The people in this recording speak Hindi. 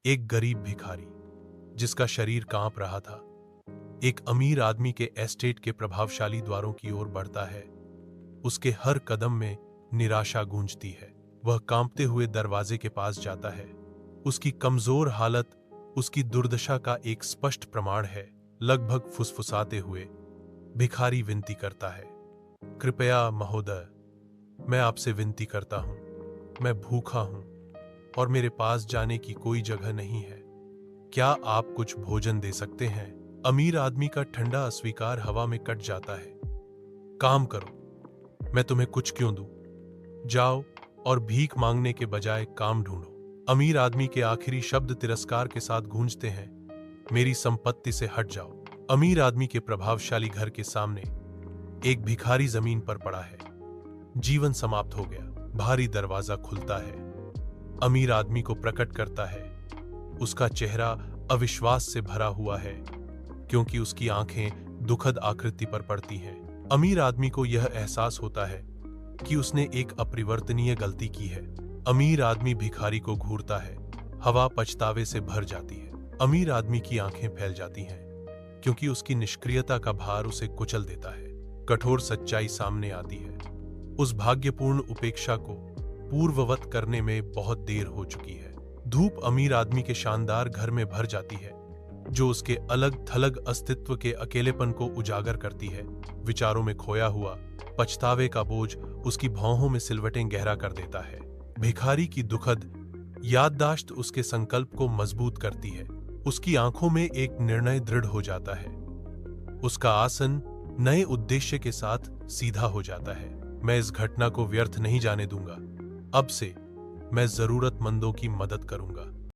एक गरीब भिखारी जिसका शरीर कांप रहा था, एक अमीर आदमी के एस्टेट के प्रभावशाली द्वारों की ओर बढ़ता है। उसके हर कदम में निराशा गूंजती है। वह कांपते हुए दरवाजे के पास जाता है। उसकी कमजोर हालत उसकी दुर्दशा का एक स्पष्ट प्रमाण है। लगभग फुसफुसाते हुए भिखारी विनती करता है, कृपया महोदय, मैं आपसे विनती करता हूं, मैं भूखा हूं और मेरे पास जाने की कोई जगह नहीं है। क्या आप कुछ भोजन दे सकते हैं? अमीर आदमी का ठंडा अस्वीकार हवा में कट जाता है। काम करो, मैं तुम्हें कुछ क्यों दूं? जाओ और भीख मांगने के बजाय काम ढूंढो। अमीर आदमी के आखिरी शब्द तिरस्कार के साथ गूंजते हैं, मेरी संपत्ति से हट जाओ। अमीर आदमी के प्रभावशाली घर के सामने एक भिखारी जमीन पर पड़ा है। जीवन समाप्त हो गया। भारी दरवाजा खुलता है। अमीर आदमी को प्रकट करता है। उसका चेहरा अविश्वास से भरा हुआ है, क्योंकि उसकी आंखें दुखद आकृति पर पड़ती हैं। अमीर आदमी को यह एहसास होता है कि उसने एक अपरिवर्तनीय गलती की है। अमीर आदमी भिखारी को घूरता है। हवा पछतावे से भर जाती है। अमीर आदमी की आंखें फैल जाती हैं, क्योंकि उसकी निष्क्रियता का भार उसे कुचल देता है। कठोर सच्चाई सामने आती है। उस भाग्यपूर्ण उपेक्षा को पूर्ववत करने में बहुत देर हो चुकी है। धूप अमीर आदमी के शानदार घर में भर जाती है, जो उसके अलग थलग अस्तित्व के अकेलेपन को उजागर करती है। विचारों में खोया हुआ पछतावे का बोझ उसकी भौहों में सिलवटें गहरा कर देता है। भिखारी की दुखद याददाश्त उसके संकल्प को मजबूत करती है। उसकी आंखों में एक निर्णय दृढ़ हो जाता है। उसका आसन नए उद्देश्य के साथ सीधा हो जाता है। मैं इस घटना को व्यर्थ नहीं जाने दूंगा। अब से मैं जरूरतमंदों की मदद करूंगा।